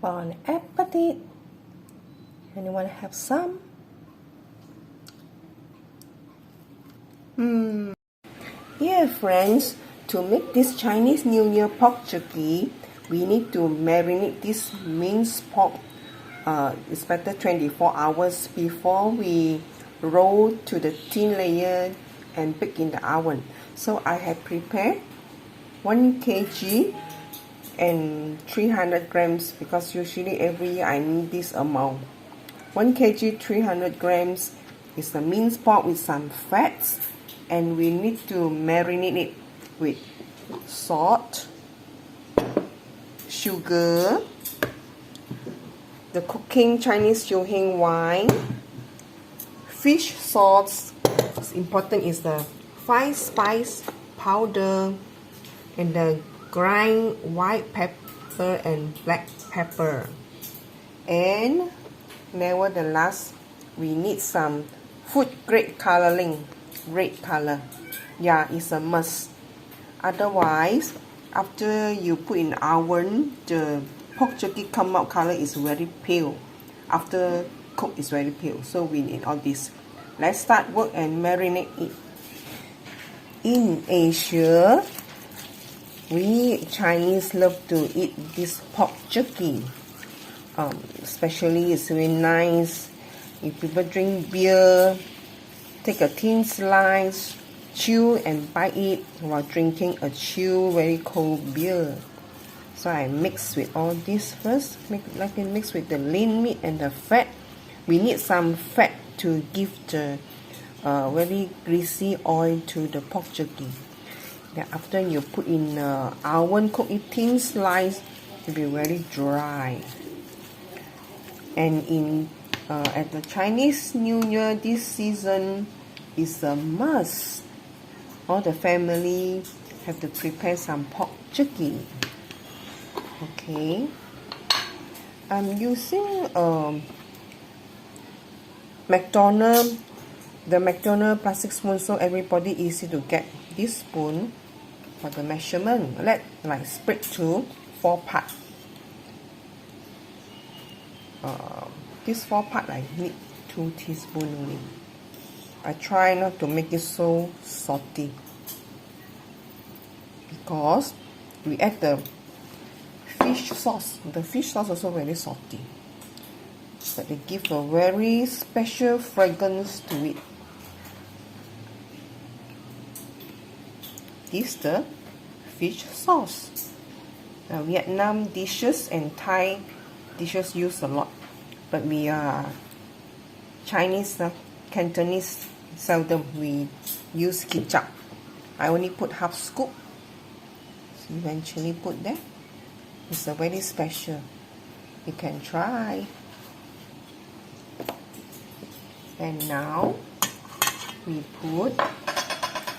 Bon appetit! Anyone have some? Dear friends, to make this Chinese New Year pork jerky, we need to marinate this minced pork. It's better 24 hours before we roll to the thin layer and bake in the oven. So I have prepared 1 kg and 300 grams because usually every year I need this amount. 1 kg 300 grams is the minced pork with some fats, and we need to marinate it with salt, sugar, the cooking Chinese Hing wine, fish sauce. What's important is the 5 spice powder and the grind white pepper and black pepper. And nevertheless, we need some food grade coloring, red color. Yeah, it's a must. Otherwise, after you put in oven, the pork jerky come out color is very pale. After cook, it's very pale. So we need all this. Let's start work and marinate it. In Asia, we Chinese love to eat this pork jerky. Especially it's very nice if people drink beer, take a thin slice, chew and bite it while drinking a chill, very cold beer. So I mix with all this first. Let me mix with the lean meat and the fat. We need some fat to give the very greasy oil to the pork jerky. Then after you put in oven, cook it thin slice, it will be very dry. And in at the Chinese New Year, this season is a must. All the family have to prepare some pork jerky. Okay, I'm using McDonald's, the McDonald's plastic spoon, so everybody easy to get this spoon for the measurement. Let like split to 4 parts. This 4 part I need 2 teaspoons only. I try not to make it so salty because we add the fish sauce. The fish sauce also very salty, but they give a very special fragrance to it. This is the fish sauce. Vietnam dishes and Thai dishes use a lot, but we are Chinese, Cantonese seldom we use ketchup. I only put half scoop. So eventually put there. It's a very special. You can try. And now we put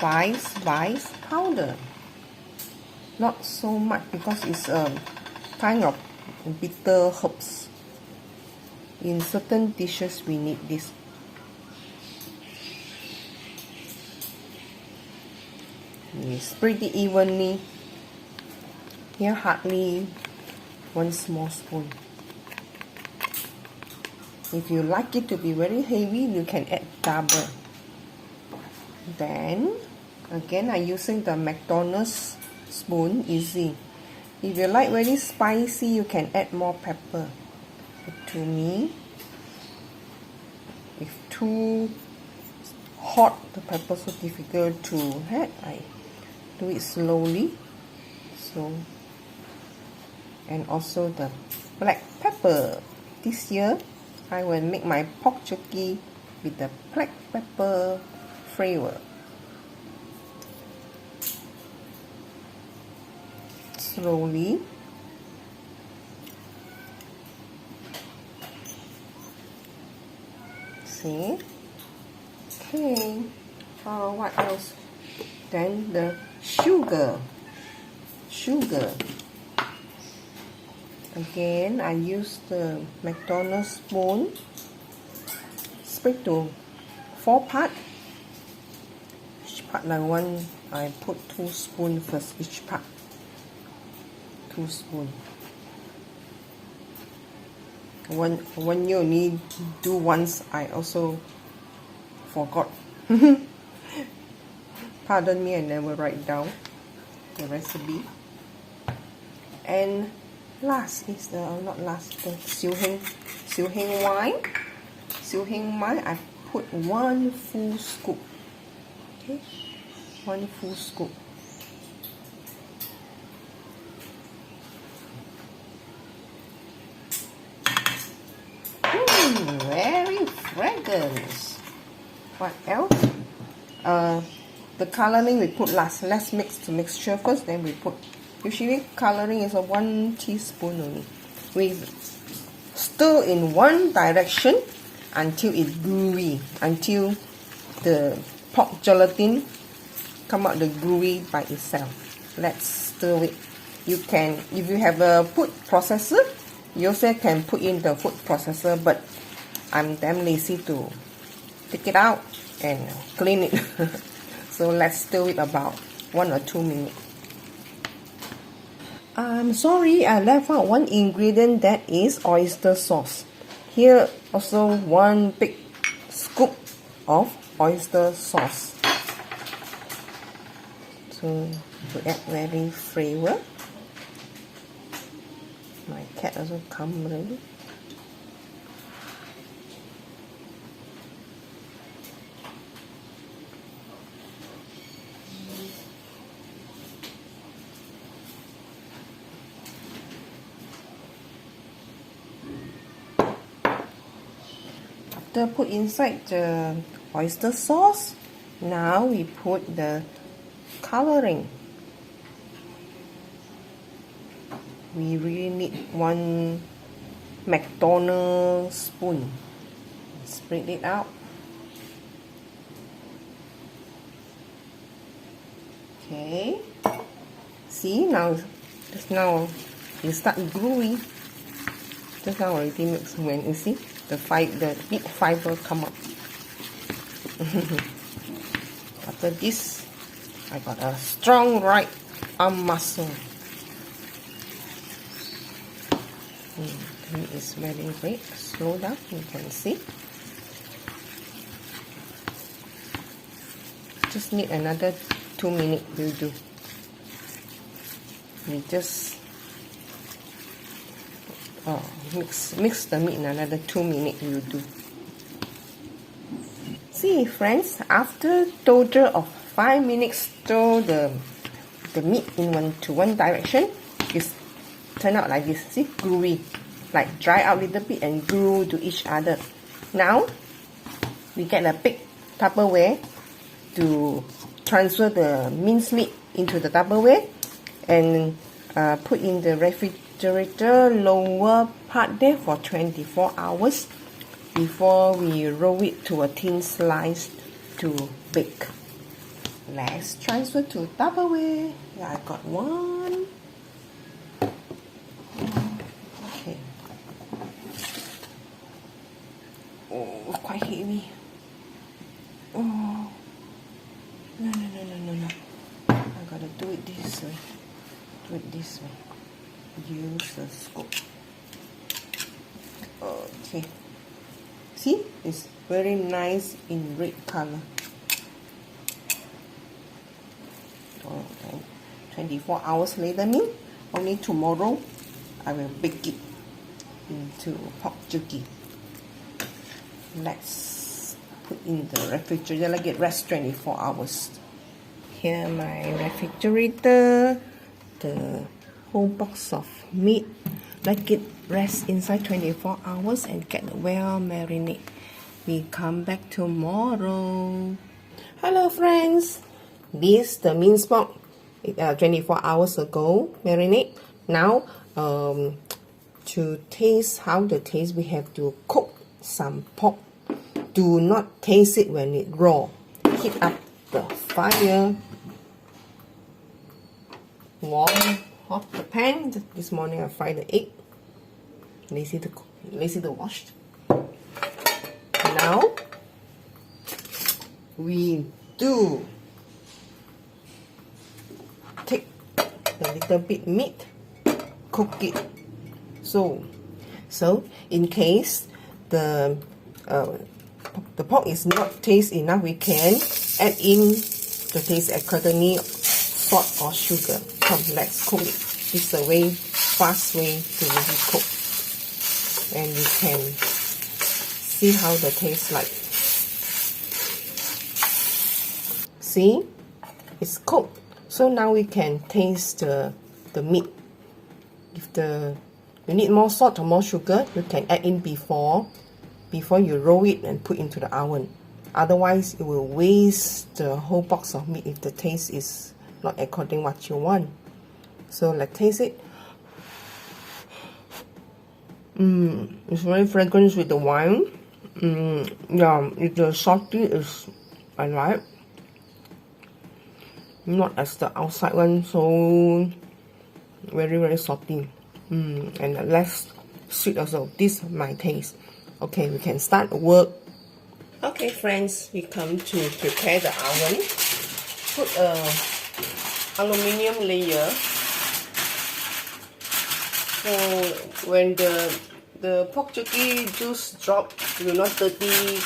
5 spice powder. Not so much because it's kind of bitter herbs. In certain dishes we need this. We spread it evenly. Here hardly 1 small spoon. If you like it to be very heavy, you can add double. Then again I'm using the McDonald's spoon, easy. If you like very spicy, you can add more pepper. But to me, if too hot, the pepper so difficult to add, I do it slowly. So, and also the black pepper. This year, I will make my pork jerky with the black pepper flavor. Slowly. See? Okay. What else? Then the sugar. Again, I use the McDonald's spoon. Split to 4 parts. Each part like one. I put 2 spoons first each part. 2 spoons. When you only do once, I also forgot. Pardon me, I never write down the recipe. And last is the siu heng wine. Siu heng wine, I put 1 full scoop. Okay, 1 full scoop. Very fragrant. What else? The coloring we put last. Let's mix the mixture first, then we put. Usually coloring is 1 teaspoon only. We stir in one direction until it's gooey, until the pork gelatin come out the gooey by itself. Let's stir it. You can, if you have a food processor, you also can put in the food processor, but I'm damn lazy to take it out and clean it. So let's stir it about 1 or 2 minutes. I'm sorry, I left out one ingredient, that is oyster sauce. Here also 1 big scoop of oyster sauce. So to add very flavor. My cat also come already. After put inside the oyster sauce, now we put the coloring. We really need 1 McDonald's spoon. Spread it out. Okay. See, now just now it start gluey. Just now already mixed when you see the meat fiber come up. After this, I got a strong right arm muscle. The meat is very great. Slow down, you can see. Just need another 2 minutes will do. We just mix the meat in another 2 minutes will do. See friends, after total of 5 minutes stir the meat in one direction, it's turn out like this. See, gluey, like dry out a little bit and glue to each other. Now we get a big Tupperware to transfer the minced meat into the Tupperware and put in the refrigerator lower part there for 24 hours before we roll it to a thin slice to bake. Let's transfer to Tupperware. Yeah, I got 1. Okay. Oh, quite heavy. Oh. No. I gotta do it this way. Do it this way. Use the scoop. Okay. See? It's very nice in red color. Okay. 24 hours later means only tomorrow I will bake it into pork jerky. Let's put in the refrigerator, let it rest 24 hours. Here my refrigerator, the whole box of meat, let it rest inside 24 hours and get well marinated. We come back tomorrow. Hello friends, this the minced pork 24 hours ago marinate. Now to taste how the taste, we have to cook some pork. Do not taste it when it's raw. Heat up the fire. Warm hot the pan. This morning I fried the egg. Lazy to wash. Now we do take a little bit meat, cook it. So So in case the pork is not taste enough, we can add in the taste accordingly salt or sugar. Come, let's cook it. This is a way fast way to make it cook, and you can see how the taste like. See, it's cooked. So now we can taste the meat. If you need more salt or more sugar, you can add in before you roll it and put into the oven. Otherwise, it will waste the whole box of meat if the taste is not according what you want. So let's taste it. It's very fragrant with the wine. Yeah, the salty is I like. Not as the outside one, so very salty. And less sweet also. This is my taste. Okay, we can start work. Okay, friends, we come to prepare the oven. Put a aluminium layer. So when the pork jerky juice drop, you will not dirty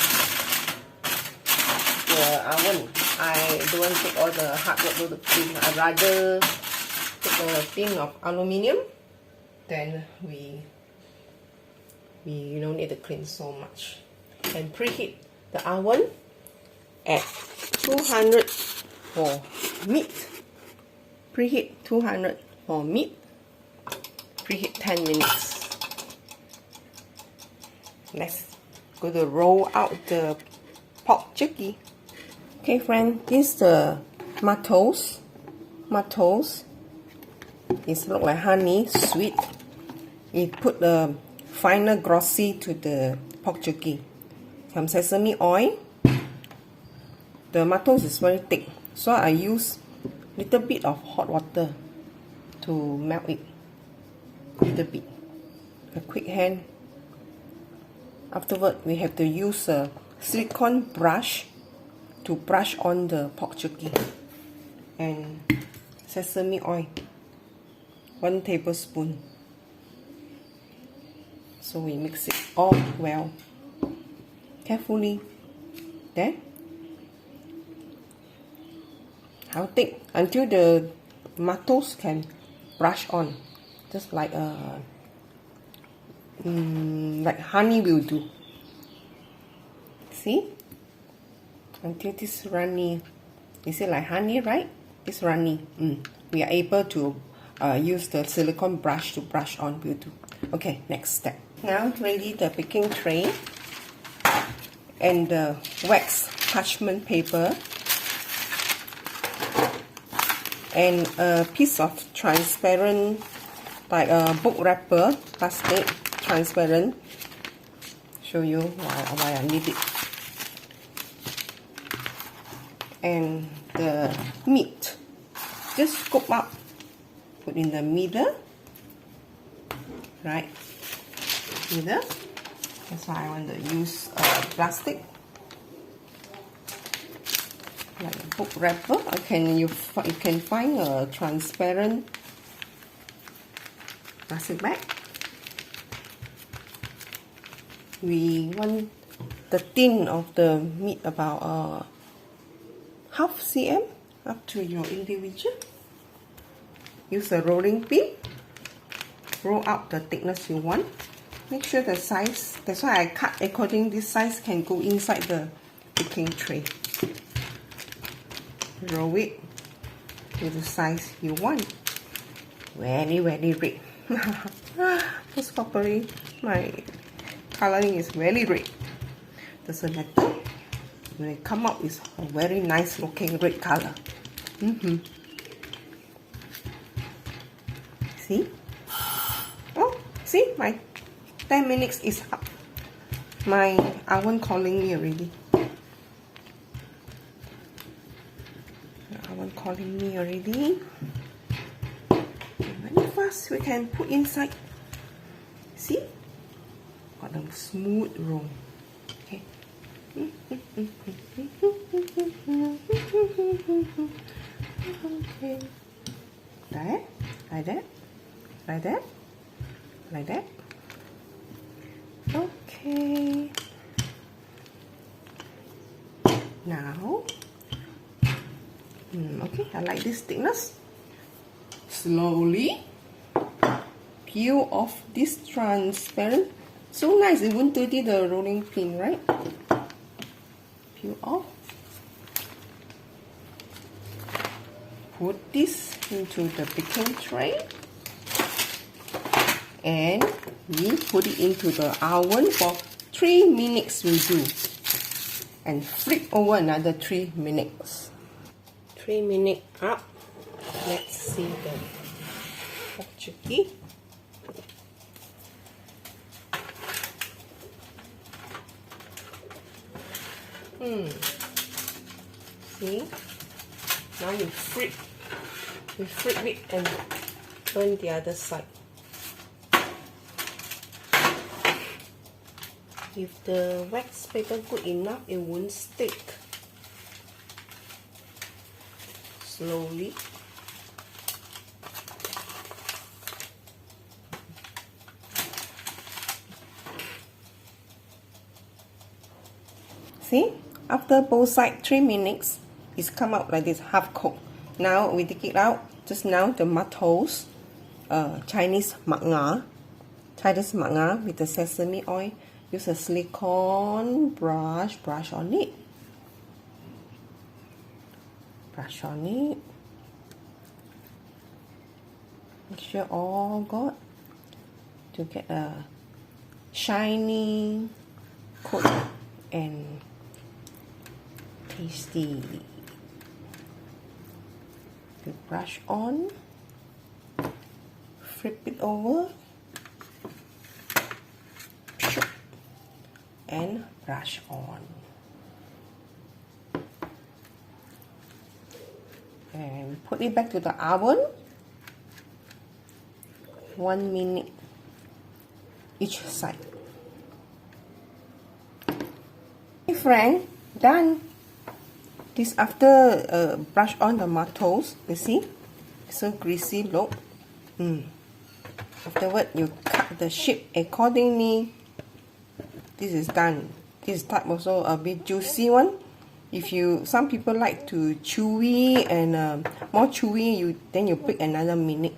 the oven. I don't want to take all the hard work to the clean. I'd rather take a tin of aluminium. Then we don't need to clean so much. And preheat the oven at 200 for meat. Preheat 200 for meat. Preheat 10 minutes. Let's go to roll out the pork jerky. Okay, friend, this is the matoes. It looks like honey, sweet. We put the final glossy to the pork jerky. Some sesame oil. The matoes is very thick, so I use little bit of hot water to melt it. Little bit. A quick hand. Afterward, we have to use a silicone brush to brush on the pork jerky. And sesame oil. 1 tablespoon. So we mix it all well, carefully. Then, how thick until the tomatoes can brush on, just like honey will do. See, until this runny. Is it like honey, right? It's runny. We are able to use the silicone brush to brush on. Will do. Okay, next step. Now ready the baking tray and the wax parchment paper and a piece of transparent, like a book wrapper, plastic, transparent. Show you why I need it. And the meat, just scoop up, put in the middle, right? Middle. That's why I want to use plastic, like a book wrapper. You can find a transparent plastic bag. We want the thin of the meat about half cm, up to your individual. Use a rolling pin. Roll out the thickness you want. Make sure the size, that's why I cut according this size can go inside the baking tray. Roll it to the size you want. Very red. Most probably my coloring is very red. Doesn't matter. When it come out, it's a very nice looking red color. See? Oh, see, my 10 minutes is up. My oven calling me already. Very fast, we can put inside. See? Got a smooth roll. Okay. Okay. Like that. Okay. Now, okay, I like this thickness. Slowly peel off this transparent. So nice, it won't dirty the rolling pin, right? Peel off. Put this into the baking tray. And we put it into the oven for 3 minutes we do. And flip over another 3 minutes. 3 minutes up. Let's see the pork jerky. See? Now we flip it and turn the other side. If the wax paper good enough, it won't stick. Slowly. See? After both sides 3 minutes, it's come out like this, half cooked. Now we take it out. Just now the tomatoes, Chinese mak nga with the sesame oil. Use a silicone brush on it. Brush on it. Make sure all good to get a shiny coat and tasty. You brush on, flip it over, and brush on. And put it back to the oven. 1 minute each side. Hey friend, done. This after brush on the tomatoes, you see, so greasy look. Afterward, you cut the shape accordingly. This is done. This type also a bit juicy one. If some people like to chewy and more chewy, then you pick another minute.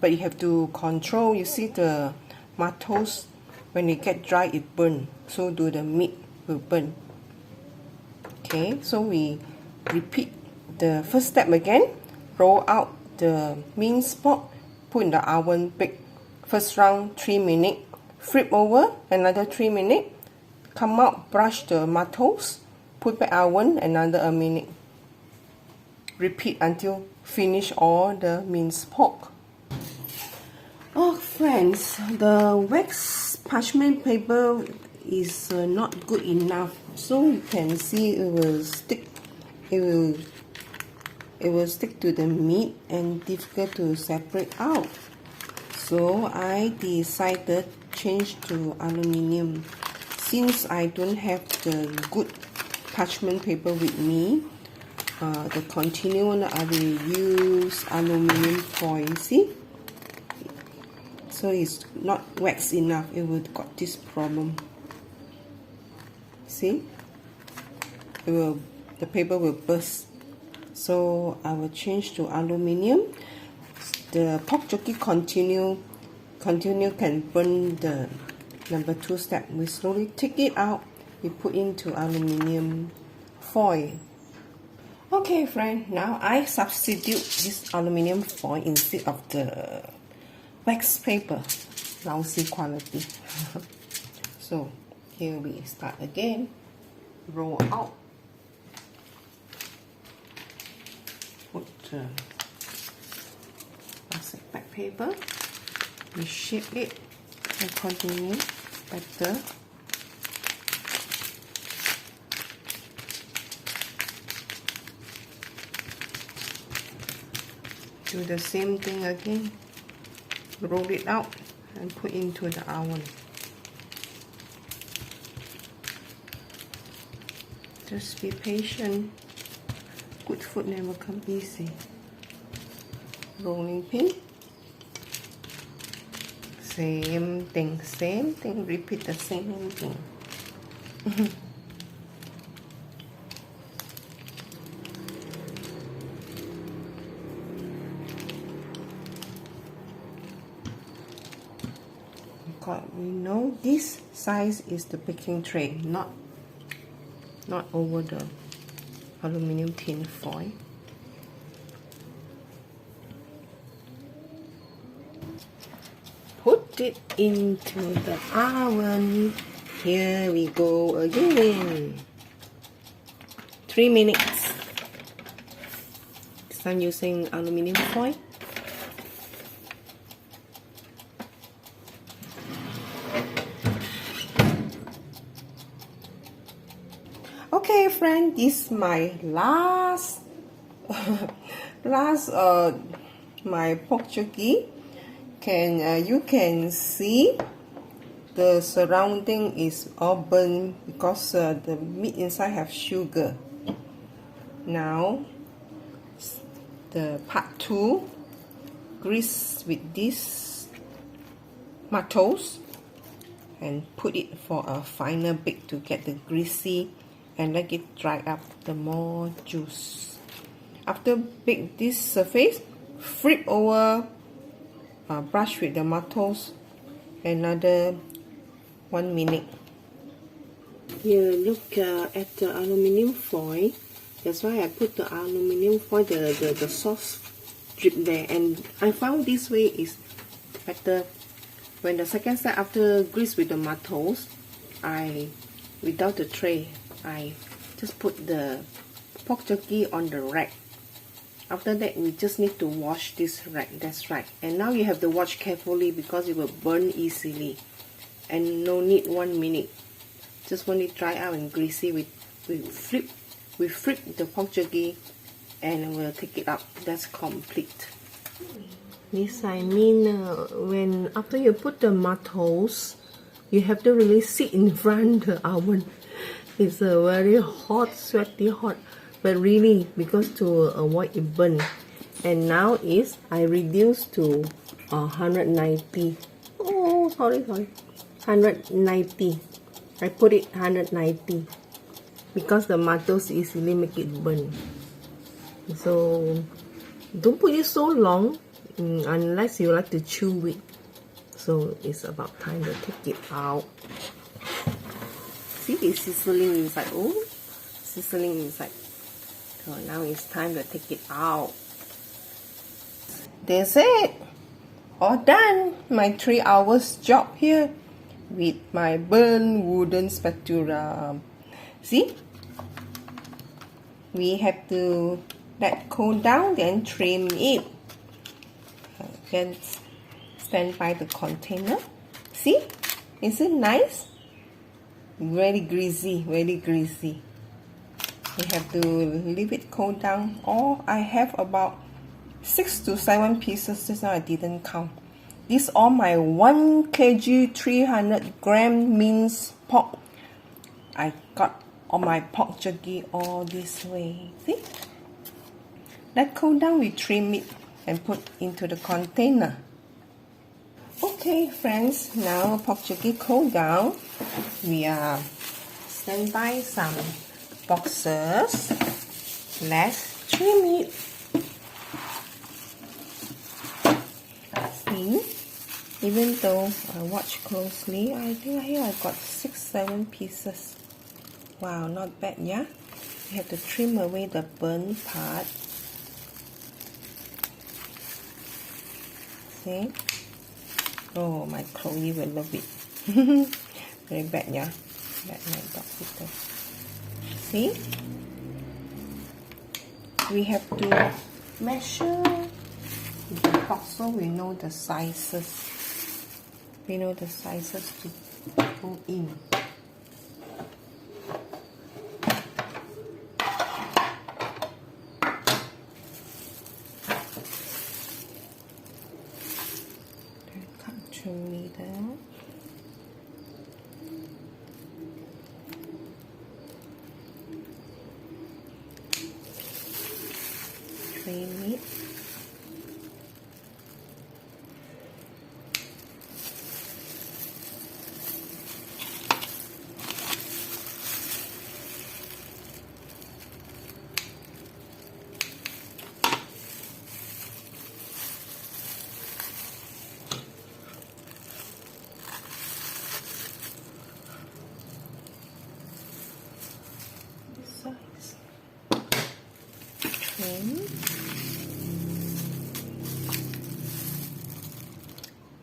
But you have to control. You see the tomatoes, when it get dry, it burn. So do the meat will burn. Okay, so we repeat the first step again. Roll out the minced pork, put in the oven, bake. First round 3 minutes. Flip over another 3 minutes. Come out, brush the tomatoes, put back oven another minute. Repeat until finish all the minced pork. Oh friends, the wax parchment paper is not good enough. So you can see it will stick. It will stick to the meat and difficult to separate out. So I decided change to aluminium. Since I don't have the good parchment paper with me, the continued one I will use aluminium foil. See? So it's not wax enough. It will got this problem. See? The paper will burst. So I will change to aluminium. The pork jerky continue can burn the number 2 step. We slowly take it out. We put into aluminium foil. Okay, friend. Now I substitute this aluminium foil instead of the wax paper. Lousy quality. So here we start again. Roll out. Put the plastic back paper. We shape it and continue better. Do the same thing again. Roll it out and put into the oven. Just be patient. Good food never come easy. Rolling pin. Same thing, repeat the same thing. God, we know this size is the baking tray, not over the aluminum tin foil. Put it into the oven. Here we go again. 3 minutes. This time using aluminum foil. Okay, friend, this is my last my pork jerky. You can see the surrounding is all burnt because the meat inside have sugar. Now the part 2, grease with this tomatoes and put it for a final bake to get the greasy and let it dry up the more juice. After bake this surface, flip over, brush with the tomatoes, another 1 minute. Here, look at the aluminum foil. That's why I put the aluminum foil, the sauce drip there, and I found this way is better. When the second step after grease with the tomatoes, without the tray, I just put the pork jerky on the rack. After that, we just need to wash this rack. That's right. And now you have to watch carefully because it will burn easily. And no need 1 minute. Just when it dry out and greasy, we flip the pork jerky and we'll take it out. That's complete. Yes, I mean when after you put the tomatoes, you have to really sit in front of the oven. It's a very hot, sweaty hot, but really because to avoid it burn. And now I reduced to 190. Oh, sorry, 190. I put it 190 because the tomatoes easily make it burn. So don't put it so long unless you like to chew it. So it's about time to take it out. See, it's sizzling inside. Oh, sizzling inside. So now it's time to take it out. That's it. All done. My 3 hours job here with my burnt wooden spatula. See? We have to let cool down, then trim it. Then stand by the container. See? Is it nice? Very greasy, very greasy. We have to leave it cool down. Oh, I have about 6 to 7 pieces. Just now I didn't count. This all my 1 kg 300 gram minced pork. I got all my pork jerky all this way. See? Let cool down, we trim it and put into the container. Okay, friends, now pork jerky cool down. We are stand by some boxes. Let's trim it. See, even though I watch closely, I think here I got 6-7 pieces. Wow, not bad, yeah? You have to trim away the burnt part. See? Oh, my Chloe will love it. Very bad, yeah? Let my dog eat that. See? We have to measure the box so we know the sizes. We know the sizes to go in. Meter. Trim it.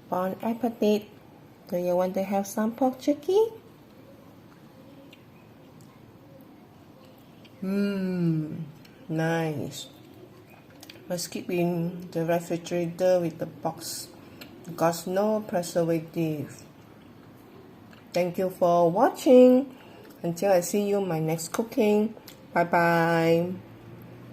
Bon appetit. Do you want to have some pork jerky? Nice. Let's keep in the refrigerator with the box because no preservative. Thank you for watching. Until I see you in my next cooking. Bye bye.